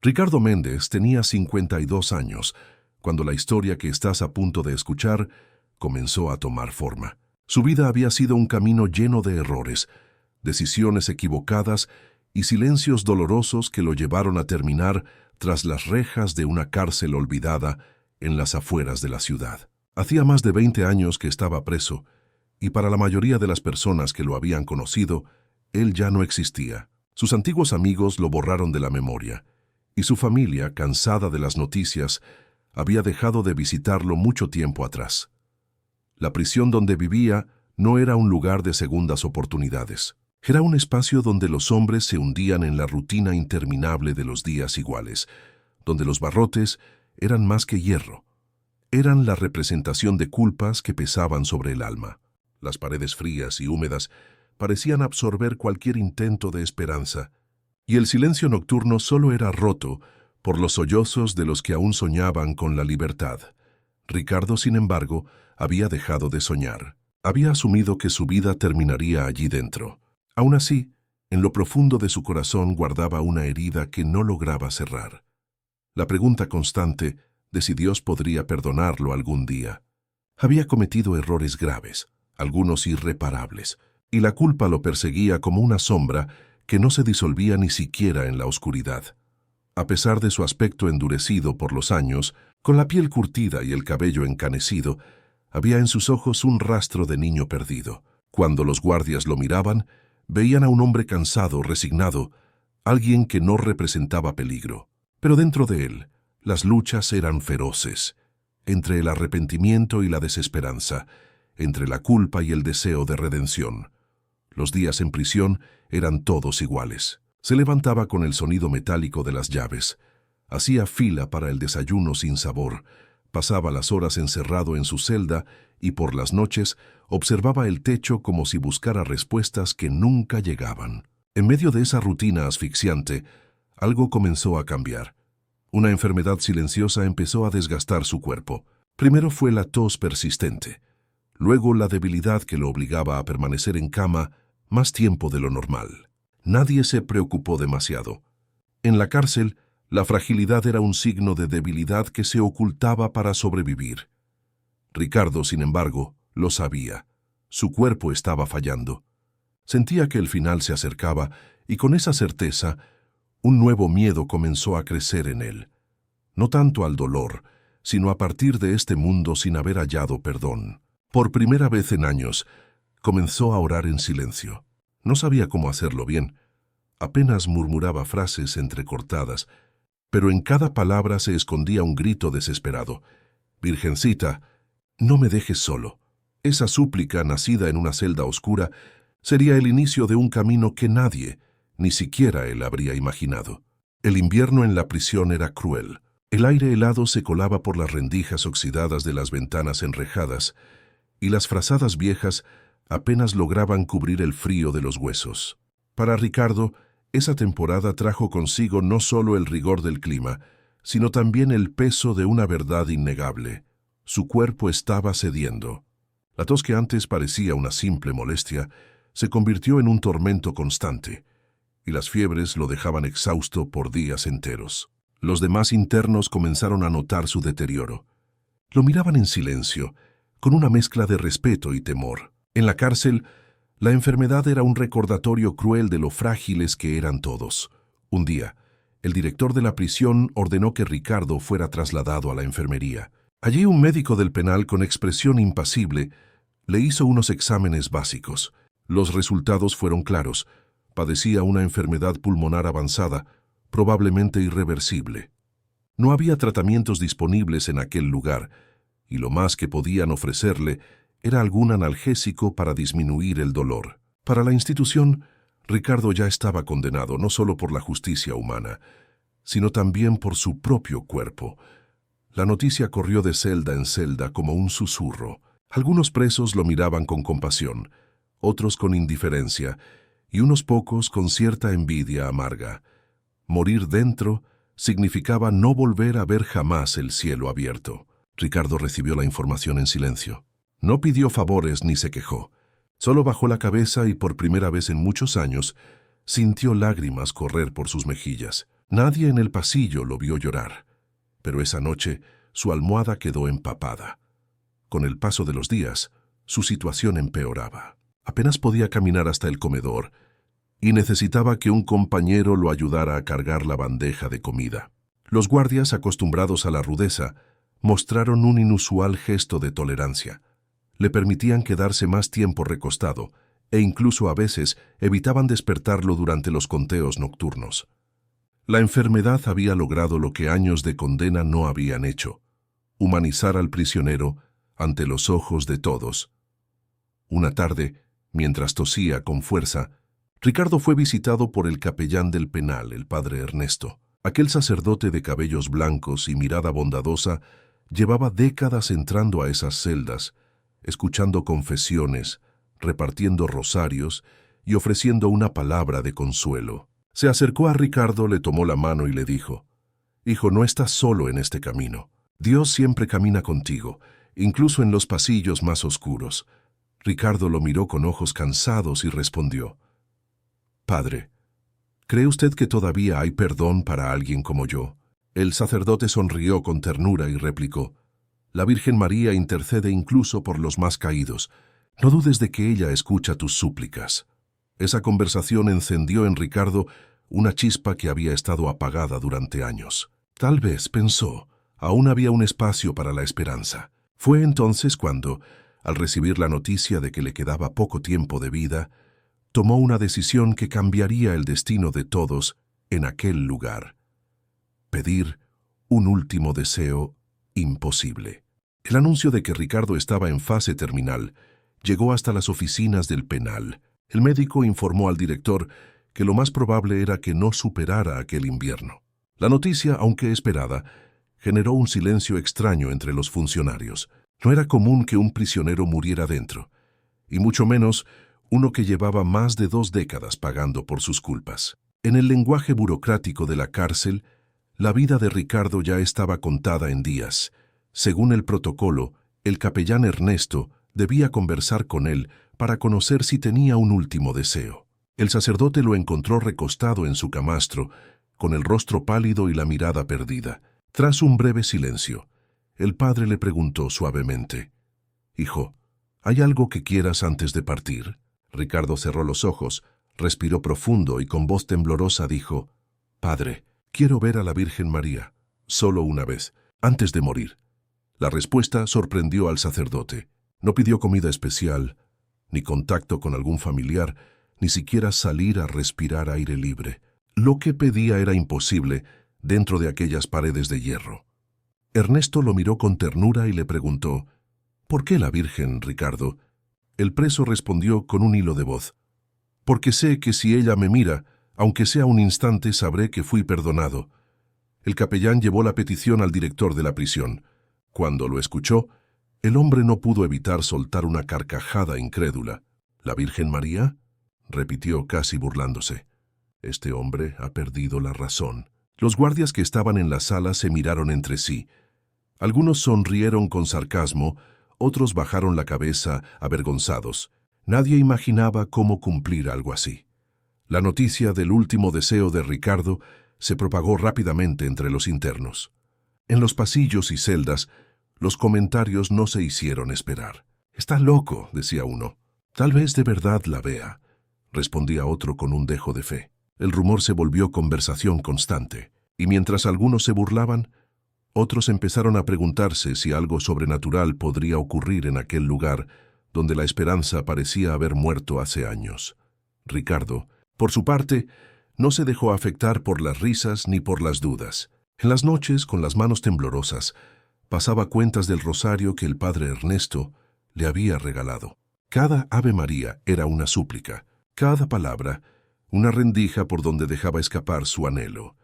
Ricardo Méndez tenía 52 años cuando la historia que estás a punto de escuchar comenzó a tomar forma. Su vida había sido un camino lleno de errores, decisiones equivocadas y silencios dolorosos que lo llevaron a terminar tras las rejas de una cárcel olvidada en las afueras de la ciudad. Hacía más de 20 años que estaba preso, y para la mayoría de las personas que lo habían conocido, él ya no existía. Sus antiguos amigos lo borraron de la memoria, y su familia, cansada de las noticias, había dejado de visitarlo mucho tiempo atrás. La prisión donde vivía no era un lugar de segundas oportunidades. Era un espacio donde los hombres se hundían en la rutina interminable de los días iguales, donde los barrotes eran más que hierro. Eran la representación de culpas que pesaban sobre el alma. Las paredes frías y húmedas parecían absorber cualquier intento de esperanza, y el silencio nocturno solo era roto por los sollozos de los que aún soñaban con la libertad. Ricardo, sin embargo, había dejado de soñar. Había asumido que su vida terminaría allí dentro. Aún así, en lo profundo de su corazón guardaba una herida que no lograba cerrar. La pregunta constante de si Dios podría perdonarlo algún día. Había cometido errores graves, algunos irreparables, y la culpa lo perseguía como una sombra que no se disolvía ni siquiera en la oscuridad. A pesar de su aspecto endurecido por los años, con la piel curtida y el cabello encanecido, había en sus ojos un rastro de niño perdido. Cuando los guardias lo miraban, veían a un hombre cansado, resignado, alguien que no representaba peligro. Pero dentro de él, las luchas eran feroces, entre el arrepentimiento y la desesperanza, entre la culpa y el deseo de redención. Los días en prisión eran todos iguales. Se levantaba con el sonido metálico de las llaves, hacía fila para el desayuno sin sabor, pasaba las horas encerrado en su celda y por las noches observaba el techo como si buscara respuestas que nunca llegaban. En medio de esa rutina asfixiante, algo comenzó a cambiar. Una enfermedad silenciosa empezó a desgastar su cuerpo. Primero fue la tos persistente, luego la debilidad que lo obligaba a permanecer en cama más tiempo de lo normal. Nadie se preocupó demasiado. En la cárcel, la fragilidad era un signo de debilidad que se ocultaba para sobrevivir. Ricardo, sin embargo, lo sabía. Su cuerpo estaba fallando. Sentía que el final se acercaba y con esa certeza, un nuevo miedo comenzó a crecer en él. No tanto al dolor, sino a partir de este mundo sin haber hallado perdón. Por primera vez en años, comenzó a orar en silencio. No sabía cómo hacerlo bien. Apenas murmuraba frases entrecortadas, pero en cada palabra se escondía un grito desesperado. «Virgencita, no me dejes solo». Esa súplica, nacida en una celda oscura, sería el inicio de un camino que nadie, ni siquiera él, habría imaginado. El invierno en la prisión era cruel. El aire helado se colaba por las rendijas oxidadas de las ventanas enrejadas, y las frazadas viejas apenas lograban cubrir el frío de los huesos. Para Ricardo, esa temporada trajo consigo no solo el rigor del clima, sino también el peso de una verdad innegable. Su cuerpo estaba cediendo. La tos que antes parecía una simple molestia se convirtió en un tormento constante, y las fiebres lo dejaban exhausto por días enteros. Los demás internos comenzaron a notar su deterioro. Lo miraban en silencio, con una mezcla de respeto y temor. En la cárcel, la enfermedad era un recordatorio cruel de lo frágiles que eran todos. Un día, el director de la prisión ordenó que Ricardo fuera trasladado a la enfermería. Allí un médico del penal con expresión impasible le hizo unos exámenes básicos. Los resultados fueron claros. Padecía una enfermedad pulmonar avanzada, probablemente irreversible. No había tratamientos disponibles en aquel lugar, y lo más que podían ofrecerle era algún analgésico para disminuir el dolor. Para la institución, Ricardo ya estaba condenado no solo por la justicia humana, sino también por su propio cuerpo. La noticia corrió de celda en celda como un susurro. Algunos presos lo miraban con compasión, otros con indiferencia, y unos pocos con cierta envidia amarga. Morir dentro significaba no volver a ver jamás el cielo abierto. Ricardo recibió la información en silencio. No pidió favores ni se quejó. Solo bajó la cabeza y por primera vez en muchos años sintió lágrimas correr por sus mejillas. Nadie en el pasillo lo vio llorar, pero esa noche su almohada quedó empapada. Con el paso de los días, su situación empeoraba. Apenas podía caminar hasta el comedor y necesitaba que un compañero lo ayudara a cargar la bandeja de comida. Los guardias, acostumbrados a la rudeza, mostraron un inusual gesto de tolerancia. Le permitían quedarse más tiempo recostado e incluso a veces evitaban despertarlo durante los conteos nocturnos. La enfermedad había logrado lo que años de condena no habían hecho: humanizar al prisionero ante los ojos de todos. Una tarde, mientras tosía con fuerza, Ricardo fue visitado por el capellán del penal, el padre Ernesto. Aquel sacerdote de cabellos blancos y mirada bondadosa llevaba décadas entrando a esas celdas, escuchando confesiones, repartiendo rosarios y ofreciendo una palabra de consuelo. Se acercó a Ricardo, le tomó la mano y le dijo: «Hijo, no estás solo en este camino. Dios siempre camina contigo, incluso en los pasillos más oscuros». Ricardo lo miró con ojos cansados y respondió: «Padre, ¿cree usted que todavía hay perdón para alguien como yo?». El sacerdote sonrió con ternura y replicó: «La Virgen María intercede incluso por los más caídos. No dudes de que ella escucha tus súplicas». Esa conversación encendió en Ricardo una chispa que había estado apagada durante años. Tal vez, pensó, aún había un espacio para la esperanza. Fue entonces cuando, al recibir la noticia de que le quedaba poco tiempo de vida, tomó una decisión que cambiaría el destino de todos en aquel lugar: pedir un último deseo imposible. El anuncio de que Ricardo estaba en fase terminal llegó hasta las oficinas del penal. El médico informó al director que lo más probable era que no superara aquel invierno. La noticia, aunque esperada, generó un silencio extraño entre los funcionarios. No era común que un prisionero muriera dentro, y mucho menos uno que llevaba más de 2 décadas pagando por sus culpas. En el lenguaje burocrático de la cárcel, la vida de Ricardo ya estaba contada en días. Según el protocolo, el capellán Ernesto debía conversar con él para conocer si tenía un último deseo. El sacerdote lo encontró recostado en su camastro, con el rostro pálido y la mirada perdida. Tras un breve silencio, el padre le preguntó suavemente: «Hijo, ¿hay algo que quieras antes de partir?». Ricardo cerró los ojos, respiró profundo y con voz temblorosa dijo: «Padre, quiero ver a la Virgen María, solo una vez, antes de morir». La respuesta sorprendió al sacerdote. No pidió comida especial, ni contacto con algún familiar, ni siquiera salir a respirar aire libre. Lo que pedía era imposible dentro de aquellas paredes de hierro. Ernesto lo miró con ternura y le preguntó: «¿Por qué la Virgen, Ricardo?». El preso respondió con un hilo de voz: «Porque sé que si ella me mira, aunque sea un instante, sabré que fui perdonado». El capellán llevó la petición al director de la prisión. Cuando lo escuchó, el hombre no pudo evitar soltar una carcajada incrédula. «¿La Virgen María?», repitió casi burlándose. «Este hombre ha perdido la razón». Los guardias que estaban en la sala se miraron entre sí. Algunos sonrieron con sarcasmo, otros bajaron la cabeza avergonzados. Nadie imaginaba cómo cumplir algo así. La noticia del último deseo de Ricardo se propagó rápidamente entre los internos. En los pasillos y celdas, los comentarios no se hicieron esperar. «Está loco», decía uno. «Tal vez de verdad la vea», respondía otro con un dejo de fe. El rumor se volvió conversación constante, y mientras algunos se burlaban, otros empezaron a preguntarse si algo sobrenatural podría ocurrir en aquel lugar donde la esperanza parecía haber muerto hace años. Ricardo, por su parte, no se dejó afectar por las risas ni por las dudas. En las noches, con las manos temblorosas, pasaba cuentas del rosario que el padre Ernesto le había regalado. Cada Ave María era una súplica, cada palabra una rendija por donde dejaba escapar su anhelo.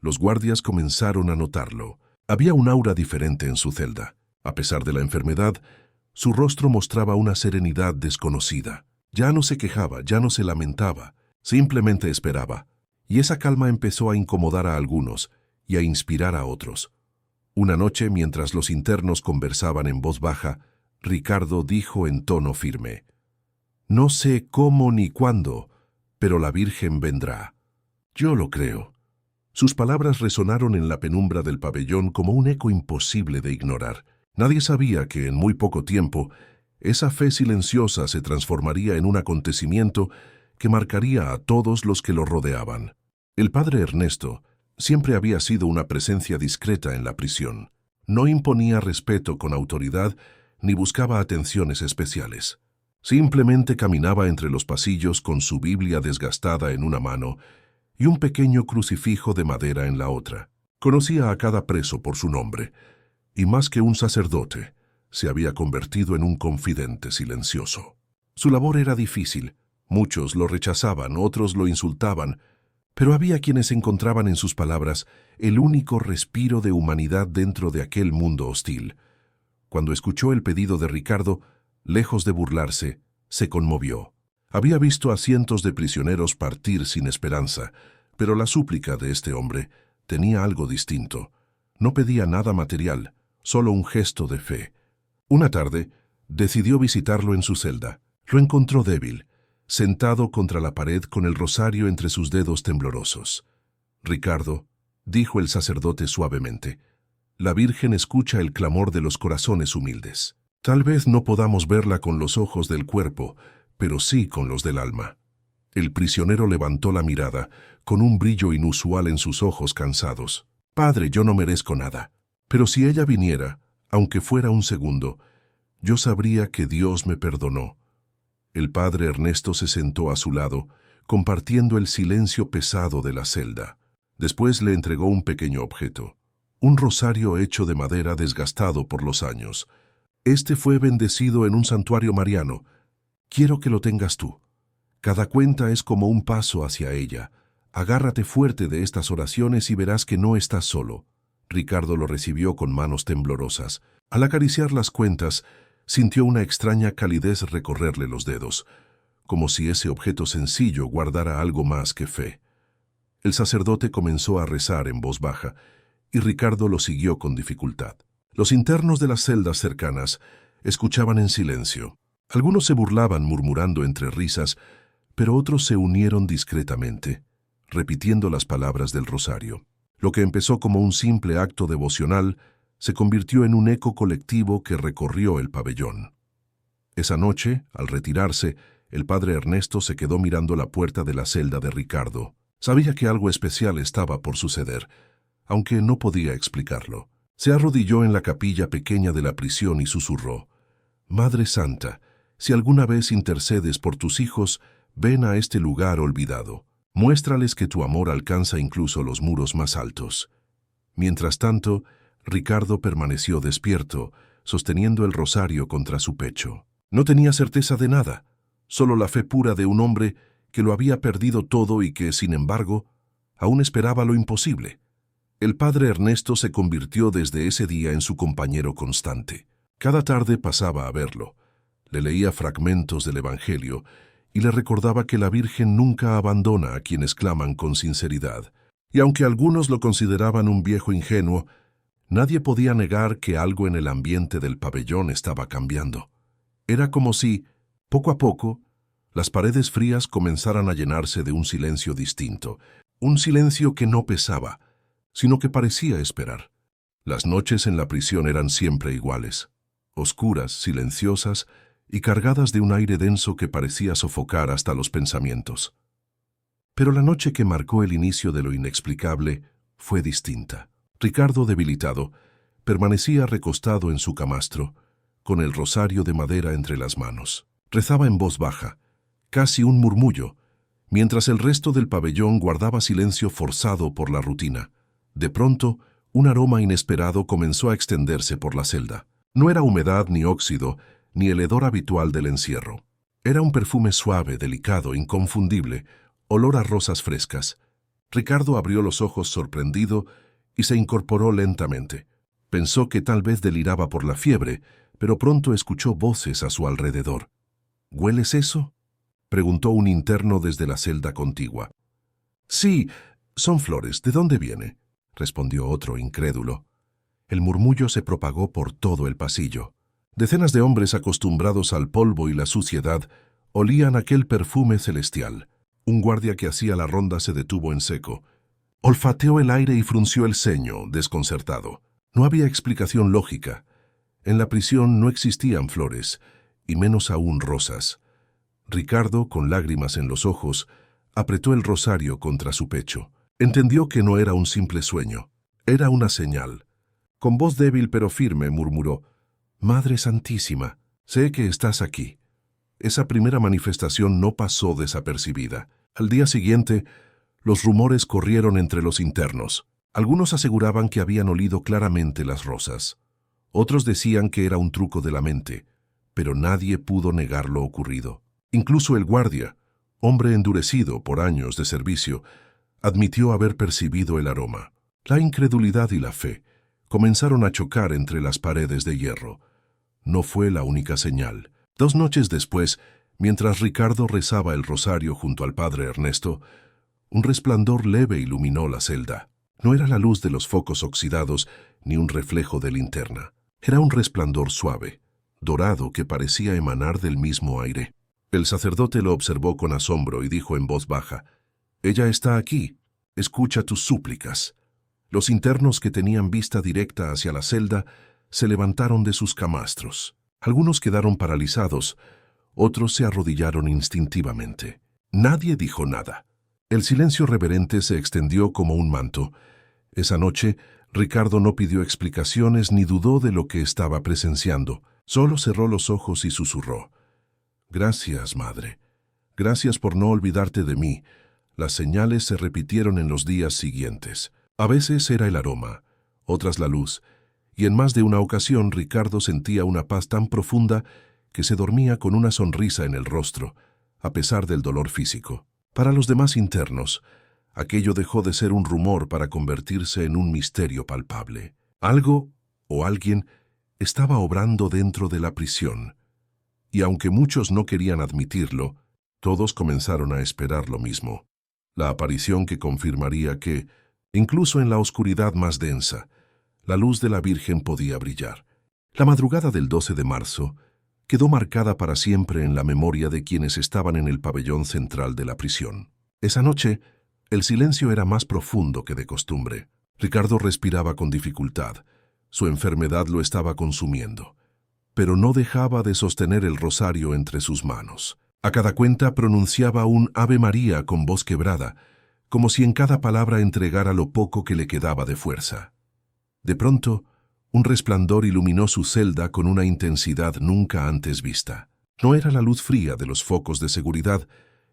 Los guardias comenzaron a notarlo. Había un aura diferente en su celda. A pesar de la enfermedad, su rostro mostraba una serenidad desconocida. Ya no se quejaba, ya no se lamentaba, simplemente esperaba. Y esa calma empezó a incomodar a algunos y a inspirar a otros. Una noche, mientras los internos conversaban en voz baja, Ricardo dijo en tono firme: «No sé cómo ni cuándo, pero la Virgen vendrá. Yo lo creo. Sus palabras resonaron en la penumbra del pabellón como un eco imposible de ignorar. Nadie sabía que en muy poco tiempo esa fe silenciosa se transformaría en un acontecimiento que marcaría a todos los que lo rodeaban. El padre Ernesto siempre había sido una presencia discreta en la prisión. No imponía respeto con autoridad ni buscaba atenciones especiales. Simplemente caminaba entre los pasillos con su Biblia desgastada en una mano y un pequeño crucifijo de madera en la otra. Conocía a cada preso por su nombre, y más que un sacerdote, se había convertido en un confidente silencioso. Su labor era difícil. Muchos lo rechazaban, otros lo insultaban, pero había quienes encontraban en sus palabras el único respiro de humanidad dentro de aquel mundo hostil. Cuando escuchó el pedido de Ricardo, lejos de burlarse, se conmovió. Había visto a cientos de prisioneros partir sin esperanza, pero la súplica de este hombre tenía algo distinto. No pedía nada material, solo un gesto de fe. Una tarde, decidió visitarlo en su celda. Lo encontró débil, sentado contra la pared con el rosario entre sus dedos temblorosos. «Ricardo», dijo el sacerdote suavemente, «la Virgen escucha el clamor de los corazones humildes. Tal vez no podamos verla con los ojos del cuerpo, pero sí con los del alma». El prisionero levantó la mirada, con un brillo inusual en sus ojos cansados. «Padre, yo no merezco nada, pero si ella viniera, aunque fuera un segundo, yo sabría que Dios me perdonó». El padre Ernesto se sentó a su lado, compartiendo el silencio pesado de la celda. Después le entregó un pequeño objeto, un rosario hecho de madera desgastado por los años. «Este fue bendecido en un santuario mariano. Quiero que lo tengas tú. Cada cuenta es como un paso hacia ella. Agárrate fuerte de estas oraciones y verás que no estás solo». Ricardo lo recibió con manos temblorosas. Al acariciar las cuentas, sintió una extraña calidez recorrerle los dedos, como si ese objeto sencillo guardara algo más que fe. El sacerdote comenzó a rezar en voz baja, y Ricardo lo siguió con dificultad. Los internos de las celdas cercanas escuchaban en silencio. Algunos se burlaban murmurando entre risas, pero otros se unieron discretamente, repitiendo las palabras del rosario. Lo que empezó como un simple acto devocional se convirtió en un eco colectivo que recorrió el pabellón. Esa noche, al retirarse, el padre Ernesto se quedó mirando la puerta de la celda de Ricardo. Sabía que algo especial estaba por suceder, aunque no podía explicarlo. Se arrodilló en la capilla pequeña de la prisión y susurró: «Madre Santa, si alguna vez intercedes por tus hijos, ven a este lugar olvidado. Muéstrales que tu amor alcanza incluso los muros más altos». Mientras tanto, Ricardo permaneció despierto, sosteniendo el rosario contra su pecho. No tenía certeza de nada, solo la fe pura de un hombre que lo había perdido todo y que, sin embargo, aún esperaba lo imposible. El padre Ernesto se convirtió desde ese día en su compañero constante. Cada tarde pasaba a verlo, le leía fragmentos del Evangelio y le recordaba que la Virgen nunca abandona a quienes claman con sinceridad. Y aunque algunos lo consideraban un viejo ingenuo, nadie podía negar que algo en el ambiente del pabellón estaba cambiando. Era como si, poco a poco, las paredes frías comenzaran a llenarse de un silencio distinto, un silencio que no pesaba, sino que parecía esperar. Las noches en la prisión eran siempre iguales, oscuras, silenciosas y cargadas de un aire denso que parecía sofocar hasta los pensamientos. Pero la noche que marcó el inicio de lo inexplicable fue distinta. Ricardo, debilitado, permanecía recostado en su camastro, con el rosario de madera entre las manos. Rezaba en voz baja, casi un murmullo, mientras el resto del pabellón guardaba silencio forzado por la rutina. De pronto, un aroma inesperado comenzó a extenderse por la celda. No era humedad ni óxido, ni el hedor habitual del encierro. Era un perfume suave, delicado, inconfundible, olor a rosas frescas. Ricardo abrió los ojos sorprendido y se incorporó lentamente. Pensó que tal vez deliraba por la fiebre, pero pronto escuchó voces a su alrededor. «¿Hueles eso?», preguntó un interno desde la celda contigua. «Sí, son flores. ¿De dónde viene?», respondió otro incrédulo. El murmullo se propagó por todo el pasillo. Decenas de hombres acostumbrados al polvo y la suciedad olían aquel perfume celestial. Un guardia que hacía la ronda se detuvo en seco. Olfateó el aire y frunció el ceño, desconcertado. No había explicación lógica. En la prisión no existían flores, y menos aún rosas. Ricardo, con lágrimas en los ojos, apretó el rosario contra su pecho. Entendió que no era un simple sueño, era una señal. Con voz débil pero firme murmuró: «Madre Santísima, sé que estás aquí». Esa primera manifestación no pasó desapercibida. Al día siguiente, los rumores corrieron entre los internos. Algunos aseguraban que habían olido claramente las rosas. Otros decían que era un truco de la mente, pero nadie pudo negar lo ocurrido. Incluso el guardia, hombre endurecido por años de servicio, admitió haber percibido el aroma. La incredulidad y la fe comenzaron a chocar entre las paredes de hierro. No fue la única señal. 2 noches después, mientras Ricardo rezaba el rosario junto al padre Ernesto, un resplandor leve iluminó la celda. No era la luz de los focos oxidados ni un reflejo de linterna. Era un resplandor suave, dorado, que parecía emanar del mismo aire. El sacerdote lo observó con asombro y dijo en voz baja: «Ella está aquí. Escucha tus súplicas». Los internos, que tenían vista directa hacia la celda, se levantaron de sus camastros. Algunos quedaron paralizados, otros se arrodillaron instintivamente. Nadie dijo nada. El silencio reverente se extendió como un manto. Esa noche, Ricardo no pidió explicaciones ni dudó de lo que estaba presenciando. Solo cerró los ojos y susurró: «Gracias, madre. Gracias por no olvidarte de mí». Las señales se repitieron en los días siguientes. A veces era el aroma, otras la luz, y en más de una ocasión Ricardo sentía una paz tan profunda que se dormía con una sonrisa en el rostro, a pesar del dolor físico. Para los demás internos, aquello dejó de ser un rumor para convertirse en un misterio palpable. Algo o alguien estaba obrando dentro de la prisión, y aunque muchos no querían admitirlo, todos comenzaron a esperar lo mismo. La aparición que confirmaría que, incluso en la oscuridad más densa, la luz de la Virgen podía brillar. La madrugada del 12 de marzo quedó marcada para siempre en la memoria de quienes estaban en el pabellón central de la prisión. Esa noche, el silencio era más profundo que de costumbre. Ricardo respiraba con dificultad. Su enfermedad lo estaba consumiendo, pero no dejaba de sostener el rosario entre sus manos. A cada cuenta pronunciaba un Ave María con voz quebrada, como si en cada palabra entregara lo poco que le quedaba de fuerza. De pronto, un resplandor iluminó su celda con una intensidad nunca antes vista. No era la luz fría de los focos de seguridad,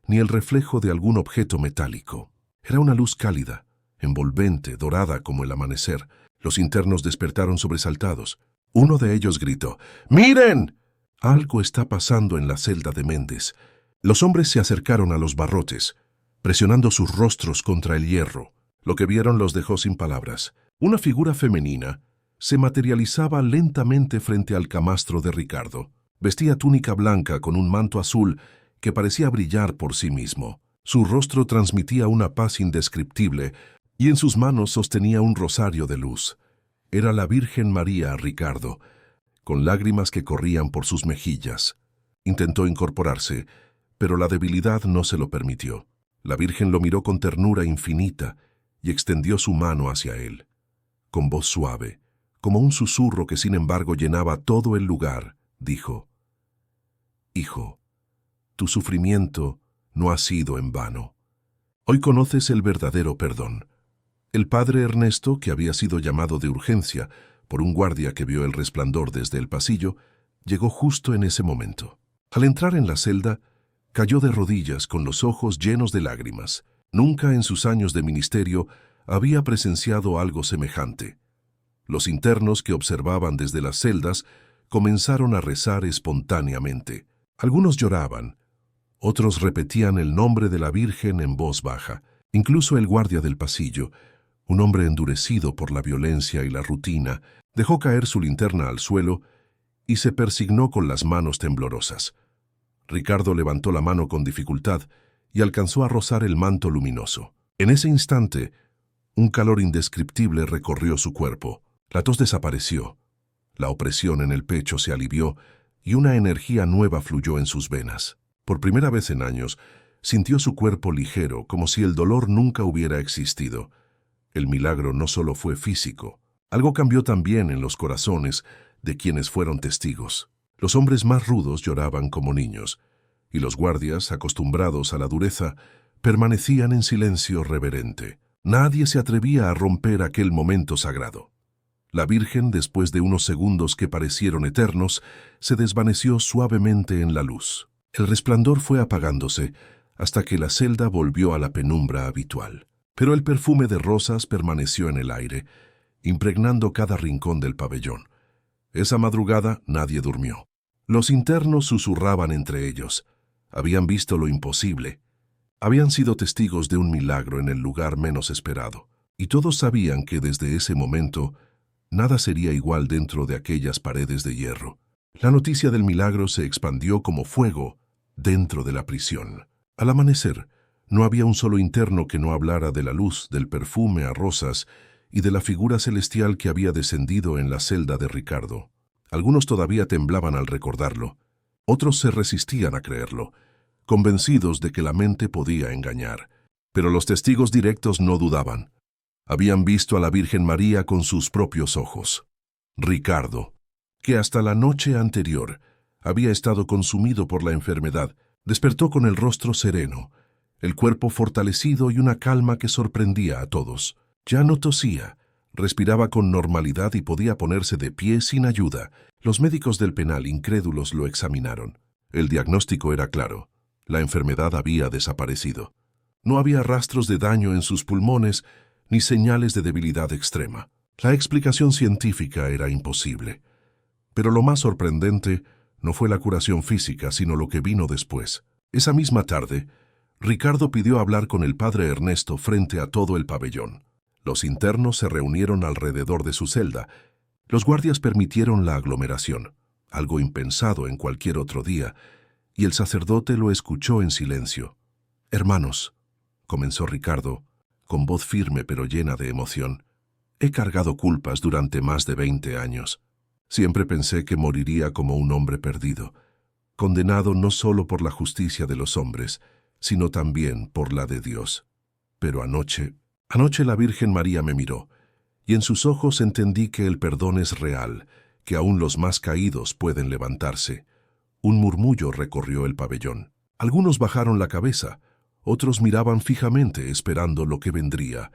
ni el reflejo de algún objeto metálico. Era una luz cálida, envolvente, dorada como el amanecer. Los internos despertaron sobresaltados. Uno de ellos gritó: «¡Miren! Algo está pasando en la celda de Méndez». Los hombres se acercaron a los barrotes, presionando sus rostros contra el hierro. Lo que vieron los dejó sin palabras. Una figura femenina se materializaba lentamente frente al camastro de Ricardo. Vestía túnica blanca con un manto azul que parecía brillar por sí mismo. Su rostro transmitía una paz indescriptible y en sus manos sostenía un rosario de luz. Era la Virgen María, Ricardo, con lágrimas que corrían por sus mejillas. Intentó incorporarse, pero la debilidad no se lo permitió. La Virgen lo miró con ternura infinita y extendió su mano hacia él. Con voz suave, como un susurro que sin embargo llenaba todo el lugar, dijo: «Hijo, tu sufrimiento no ha sido en vano. Hoy conoces el verdadero perdón». El padre Ernesto, que había sido llamado de urgencia por un guardia que vio el resplandor desde el pasillo, llegó justo en ese momento. Al entrar en la celda, cayó de rodillas con los ojos llenos de lágrimas. Nunca en sus años de ministerio había presenciado algo semejante. Los internos que observaban desde las celdas comenzaron a rezar espontáneamente. Algunos lloraban, otros repetían el nombre de la Virgen en voz baja. Incluso el guardia del pasillo, un hombre endurecido por la violencia y la rutina, dejó caer su linterna al suelo y se persignó con las manos temblorosas. Ricardo levantó la mano con dificultad y alcanzó a rozar el manto luminoso. En ese instante, un calor indescriptible recorrió su cuerpo. La tos desapareció, la opresión en el pecho se alivió y una energía nueva fluyó en sus venas. Por primera vez en años, sintió su cuerpo ligero, como si el dolor nunca hubiera existido. El milagro no solo fue físico, algo cambió también en los corazones de quienes fueron testigos. Los hombres más rudos lloraban como niños, y los guardias, acostumbrados a la dureza, permanecían en silencio reverente. Nadie se atrevía a romper aquel momento sagrado. La Virgen, después de unos segundos que parecieron eternos, se desvaneció suavemente en la luz. El resplandor fue apagándose hasta que la celda volvió a la penumbra habitual. Pero el perfume de rosas permaneció en el aire, impregnando cada rincón del pabellón. Esa madrugada nadie durmió. Los internos susurraban entre ellos. Habían visto lo imposible. Habían sido testigos de un milagro en el lugar menos esperado. Y todos sabían que desde ese momento nada sería igual dentro de aquellas paredes de hierro. La noticia del milagro se expandió como fuego dentro de la prisión. Al amanecer, no había un solo interno que no hablara de la luz, del perfume a rosas y de la figura celestial que había descendido en la celda de Ricardo. Algunos todavía temblaban al recordarlo. Otros se resistían a creerlo, convencidos de que la mente podía engañar. Pero los testigos directos no dudaban. Habían visto a la Virgen María con sus propios ojos. Ricardo, que hasta la noche anterior había estado consumido por la enfermedad, despertó con el rostro sereno, el cuerpo fortalecido y una calma que sorprendía a todos. Ya no tosía, respiraba con normalidad y podía ponerse de pie sin ayuda. Los médicos del penal, incrédulos, lo examinaron. El diagnóstico era claro. La enfermedad había desaparecido. No había rastros de daño en sus pulmones ni señales de debilidad extrema. La explicación científica era imposible. Pero lo más sorprendente no fue la curación física, sino lo que vino después. Esa misma tarde, Ricardo pidió hablar con el padre Ernesto frente a todo el pabellón. Los internos se reunieron alrededor de su celda. Los guardias permitieron la aglomeración, algo impensado en cualquier otro día, y el sacerdote lo escuchó en silencio. «Hermanos», comenzó Ricardo, con voz firme pero llena de emoción, «he cargado culpas durante más de 20 años. Siempre pensé que moriría como un hombre perdido, condenado no solo por la justicia de los hombres, sino también por la de Dios. Pero anoche la Virgen María me miró, y en sus ojos entendí que el perdón es real, que aún los más caídos pueden levantarse». Un murmullo recorrió el pabellón. Algunos bajaron la cabeza, otros miraban fijamente esperando lo que vendría.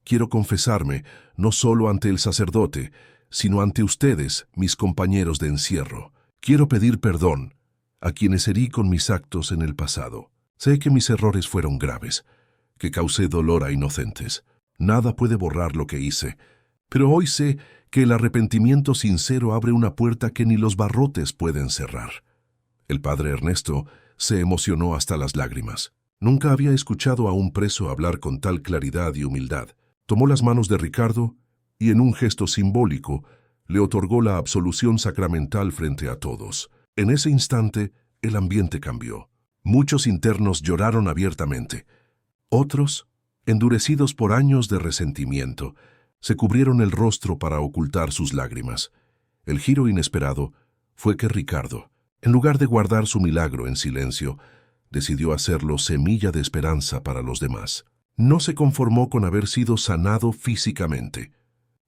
«Quiero confesarme, no solo ante el sacerdote, sino ante ustedes, mis compañeros de encierro. Quiero pedir perdón a quienes herí con mis actos en el pasado. Sé que mis errores fueron graves, que causé dolor a inocentes. Nada puede borrar lo que hice, pero hoy sé que el arrepentimiento sincero abre una puerta que ni los barrotes pueden cerrar». El padre Ernesto se emocionó hasta las lágrimas. Nunca había escuchado a un preso hablar con tal claridad y humildad. Tomó las manos de Ricardo y en un gesto simbólico le otorgó la absolución sacramental frente a todos. En ese instante, el ambiente cambió. Muchos internos lloraron abiertamente. Otros, endurecidos por años de resentimiento, se cubrieron el rostro para ocultar sus lágrimas. El giro inesperado fue que Ricardo, en lugar de guardar su milagro en silencio, decidió hacerlo semilla de esperanza para los demás. No se conformó con haber sido sanado físicamente.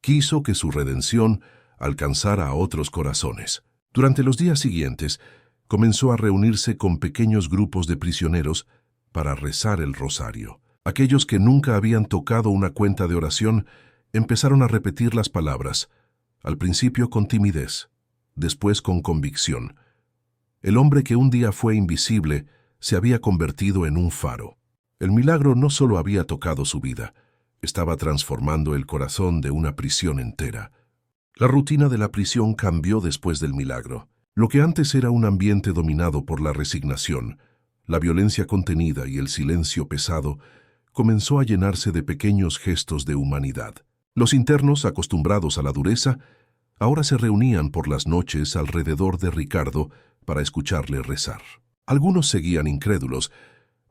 Quiso que su redención alcanzara a otros corazones. Durante los días siguientes, comenzó a reunirse con pequeños grupos de prisioneros para rezar el rosario. Aquellos que nunca habían tocado una cuenta de oración empezaron a repetir las palabras, al principio con timidez, después con convicción. El hombre que un día fue invisible se había convertido en un faro. El milagro no solo había tocado su vida, estaba transformando el corazón de una prisión entera. La rutina de la prisión cambió después del milagro. Lo que antes era un ambiente dominado por la resignación, la violencia contenida y el silencio pesado, comenzó a llenarse de pequeños gestos de humanidad. Los internos, acostumbrados a la dureza, ahora se reunían por las noches alrededor de Ricardo para escucharle rezar. Algunos seguían incrédulos,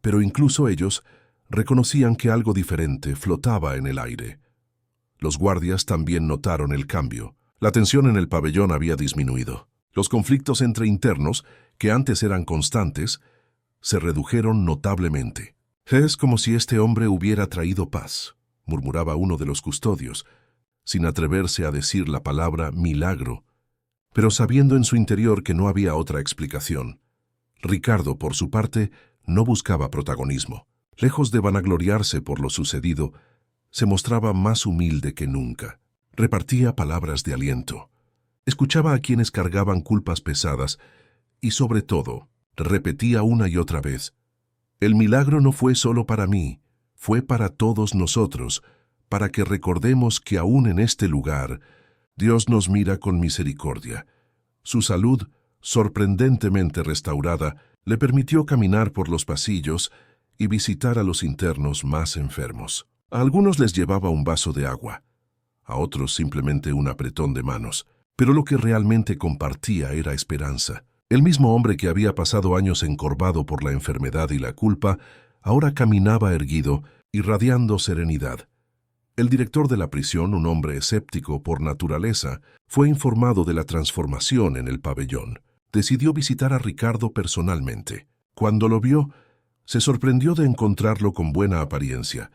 pero incluso ellos reconocían que algo diferente flotaba en el aire. Los guardias también notaron el cambio. La tensión en el pabellón había disminuido. Los conflictos entre internos, que antes eran constantes, se redujeron notablemente. «Es como si este hombre hubiera traído paz», murmuraba uno de los custodios, sin atreverse a decir la palabra milagro, pero sabiendo en su interior que no había otra explicación. Ricardo, por su parte, no buscaba protagonismo. Lejos de vanagloriarse por lo sucedido, se mostraba más humilde que nunca. Repartía palabras de aliento. Escuchaba a quienes cargaban culpas pesadas y, sobre todo, repetía una y otra vez: el milagro no fue solo para mí, fue para todos nosotros, para que recordemos que aún en este lugar Dios nos mira con misericordia. Su salud, sorprendentemente restaurada, le permitió caminar por los pasillos y visitar a los internos más enfermos. A algunos les llevaba un vaso de agua, a otros simplemente un apretón de manos, pero lo que realmente compartía era esperanza. El mismo hombre que había pasado años encorvado por la enfermedad y la culpa, ahora caminaba erguido, irradiando serenidad. El director de la prisión, un hombre escéptico por naturaleza, fue informado de la transformación en el pabellón. Decidió visitar a Ricardo personalmente. Cuando lo vio, se sorprendió de encontrarlo con buena apariencia,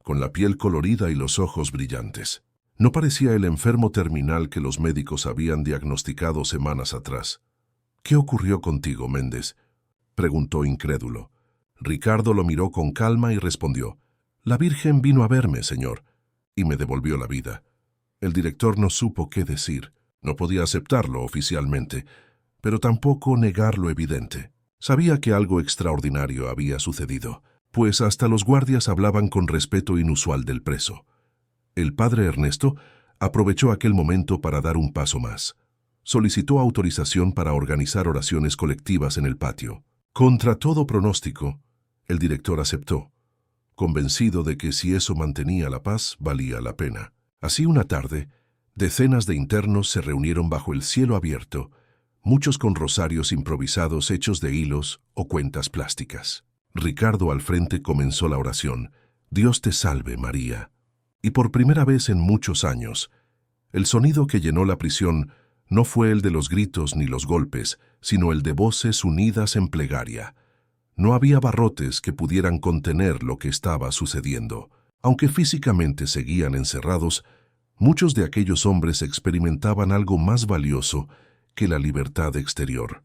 con la piel colorida y los ojos brillantes. No parecía el enfermo terminal que los médicos habían diagnosticado semanas atrás. «¿Qué ocurrió contigo, Méndez?», preguntó incrédulo. Ricardo lo miró con calma y respondió: «La Virgen vino a verme, señor, y me devolvió la vida». El director no supo qué decir. No podía aceptarlo oficialmente, pero tampoco negar lo evidente. Sabía que algo extraordinario había sucedido, pues hasta los guardias hablaban con respeto inusual del preso. El padre Ernesto aprovechó aquel momento para dar un paso más. Solicitó autorización para organizar oraciones colectivas en el patio. Contra todo pronóstico, el director aceptó, convencido de que si eso mantenía la paz, valía la pena. Así una tarde, decenas de internos se reunieron bajo el cielo abierto, muchos con rosarios improvisados hechos de hilos o cuentas plásticas. Ricardo al frente comenzó la oración: «Dios te salve, María». Y por primera vez en muchos años, el sonido que llenó la prisión no fue el de los gritos ni los golpes, sino el de voces unidas en plegaria. No había barrotes que pudieran contener lo que estaba sucediendo. Aunque físicamente seguían encerrados, muchos de aquellos hombres experimentaban algo más valioso que la libertad exterior,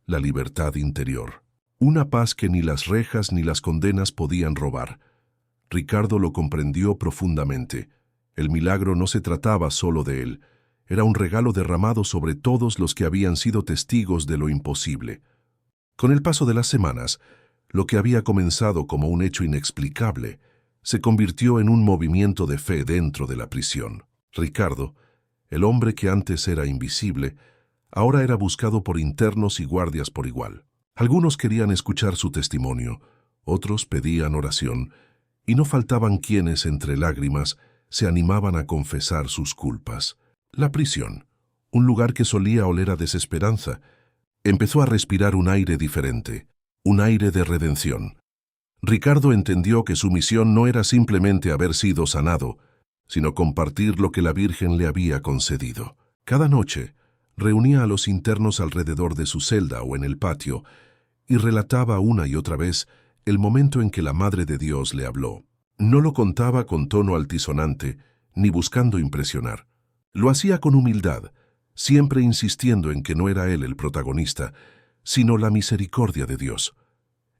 la libertad interior. Una paz que ni las rejas ni las condenas podían robar. Ricardo lo comprendió profundamente. El milagro no se trataba solo de él. Era un regalo derramado sobre todos los que habían sido testigos de lo imposible. Con el paso de las semanas, lo que había comenzado como un hecho inexplicable se convirtió en un movimiento de fe dentro de la prisión. Ricardo, el hombre que antes era invisible, ahora era buscado por internos y guardias por igual. Algunos querían escuchar su testimonio, otros pedían oración, y no faltaban quienes, entre lágrimas, se animaban a confesar sus culpas. La prisión, un lugar que solía oler a desesperanza, empezó a respirar un aire diferente, un aire de redención. Ricardo entendió que su misión no era simplemente haber sido sanado, sino compartir lo que la Virgen le había concedido. Cada noche, reunía a los internos alrededor de su celda o en el patio y relataba una y otra vez el momento en que la Madre de Dios le habló. No lo contaba con tono altisonante, ni buscando impresionar. Lo hacía con humildad, siempre insistiendo en que no era él el protagonista, sino la misericordia de Dios.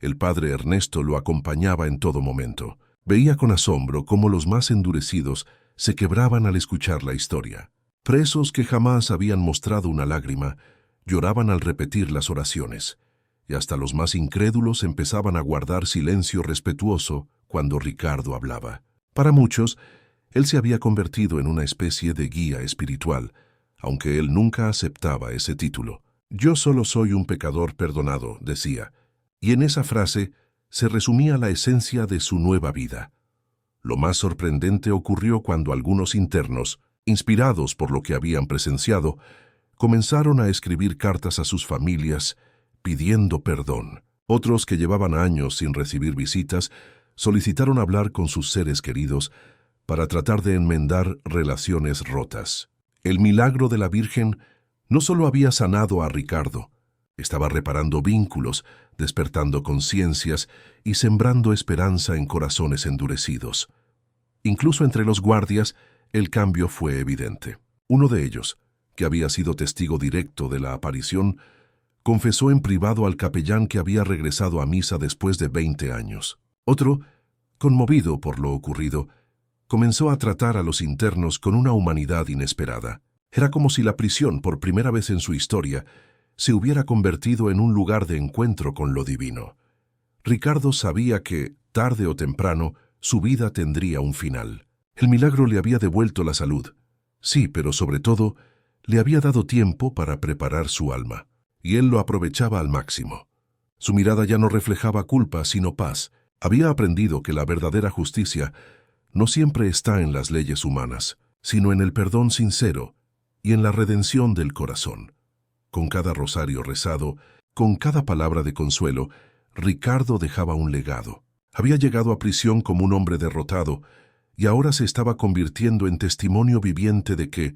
El padre Ernesto lo acompañaba en todo momento. Veía con asombro cómo los más endurecidos se quebraban al escuchar la historia. Presos que jamás habían mostrado una lágrima, lloraban al repetir las oraciones, y hasta los más incrédulos empezaban a guardar silencio respetuoso cuando Ricardo hablaba. Para muchos, él se había convertido en una especie de guía espiritual, aunque él nunca aceptaba ese título. «Yo solo soy un pecador perdonado», decía, y en esa frase se resumía la esencia de su nueva vida. Lo más sorprendente ocurrió cuando algunos internos, inspirados por lo que habían presenciado, comenzaron a escribir cartas a sus familias pidiendo perdón. Otros, que llevaban años sin recibir visitas, solicitaron hablar con sus seres queridos para tratar de enmendar relaciones rotas. El milagro de la Virgen no solo había sanado a Ricardo, estaba reparando vínculos, despertando conciencias y sembrando esperanza en corazones endurecidos. Incluso entre los guardias, el cambio fue evidente. Uno de ellos, que había sido testigo directo de la aparición, confesó en privado al capellán que había regresado a misa después de 20 años. Otro, conmovido por lo ocurrido, comenzó a tratar a los internos con una humanidad inesperada. Era como si la prisión, por primera vez en su historia, se hubiera convertido en un lugar de encuentro con lo divino. Ricardo sabía que, tarde o temprano, su vida tendría un final. El milagro le había devuelto la salud. Sí, pero sobre todo, le había dado tiempo para preparar su alma, y él lo aprovechaba al máximo. Su mirada ya no reflejaba culpa, sino paz. Había aprendido que la verdadera justicia no siempre está en las leyes humanas, sino en el perdón sincero y en la redención del corazón. Con cada rosario rezado, con cada palabra de consuelo, Ricardo dejaba un legado. Había llegado a prisión como un hombre derrotado y ahora se estaba convirtiendo en testimonio viviente de que,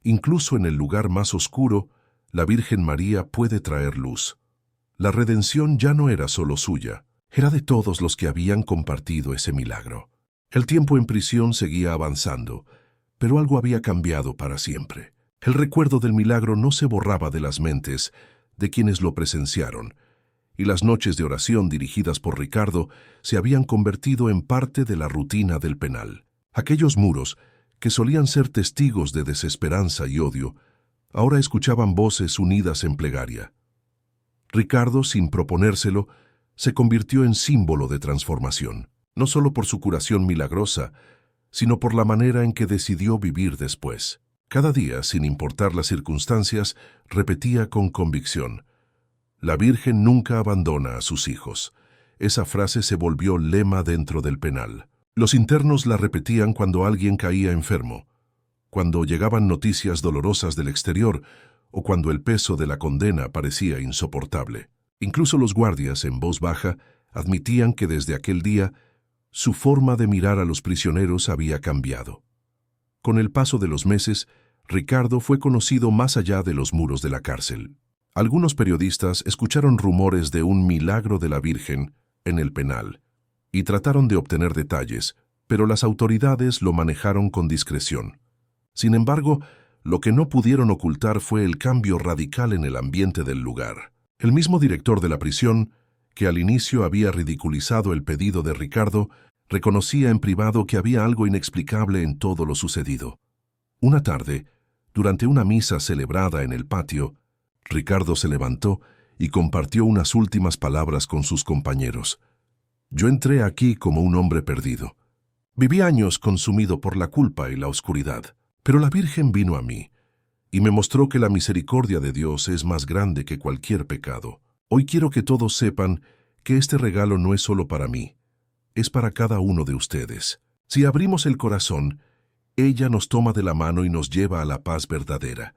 incluso en el lugar más oscuro, la Virgen María puede traer luz. La redención ya no era solo suya, era de todos los que habían compartido ese milagro. El tiempo en prisión seguía avanzando, pero algo había cambiado para siempre. El recuerdo del milagro no se borraba de las mentes de quienes lo presenciaron, y las noches de oración dirigidas por Ricardo se habían convertido en parte de la rutina del penal. Aquellos muros, que solían ser testigos de desesperanza y odio, ahora escuchaban voces unidas en plegaria. Ricardo, sin proponérselo, se convirtió en símbolo de transformación, no solo por su curación milagrosa, sino por la manera en que decidió vivir después. Cada día, sin importar las circunstancias, repetía con convicción: «La Virgen nunca abandona a sus hijos». Esa frase se volvió lema dentro del penal. Los internos la repetían cuando alguien caía enfermo, cuando llegaban noticias dolorosas del exterior o cuando el peso de la condena parecía insoportable. Incluso los guardias, en voz baja, admitían que desde aquel día su forma de mirar a los prisioneros había cambiado. Con el paso de los meses, Ricardo fue conocido más allá de los muros de la cárcel. Algunos periodistas escucharon rumores de un milagro de la Virgen en el penal y trataron de obtener detalles, pero las autoridades lo manejaron con discreción. Sin embargo, lo que no pudieron ocultar fue el cambio radical en el ambiente del lugar. El mismo director de la prisión, que al inicio había ridiculizado el pedido de Ricardo, reconocía en privado que había algo inexplicable en todo lo sucedido. Una tarde, durante una misa celebrada en el patio, Ricardo se levantó y compartió unas últimas palabras con sus compañeros. «Yo entré aquí como un hombre perdido. Viví años consumido por la culpa y la oscuridad, pero la Virgen vino a mí y me mostró que la misericordia de Dios es más grande que cualquier pecado. Hoy quiero que todos sepan que este regalo no es solo para mí, es para cada uno de ustedes. Si abrimos el corazón, ella nos toma de la mano y nos lleva a la paz verdadera».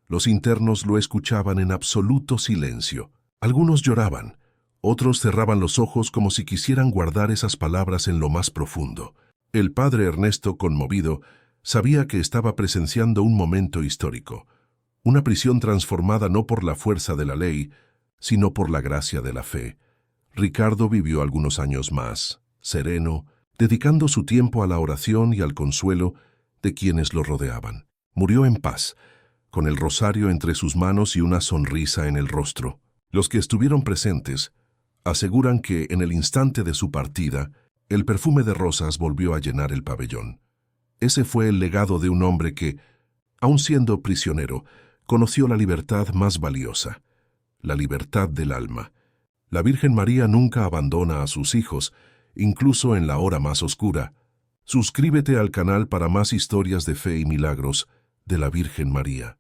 Los internos lo escuchaban en absoluto silencio. Algunos lloraban, otros cerraban los ojos como si quisieran guardar esas palabras en lo más profundo. El padre Ernesto, conmovido, sabía que estaba presenciando un momento histórico, una prisión transformada no por la fuerza de la ley, sino por la gracia de la fe. Ricardo vivió algunos años más, sereno, dedicando su tiempo a la oración y al consuelo de quienes lo rodeaban. Murió en paz, con el rosario entre sus manos y una sonrisa en el rostro. Los que estuvieron presentes aseguran que en el instante de su partida, el perfume de rosas volvió a llenar el pabellón. Ese fue el legado de un hombre que, aun siendo prisionero, conoció la libertad más valiosa, la libertad del alma. La Virgen María nunca abandona a sus hijos, incluso en la hora más oscura. Suscríbete al canal para más historias de fe y milagros de la Virgen María.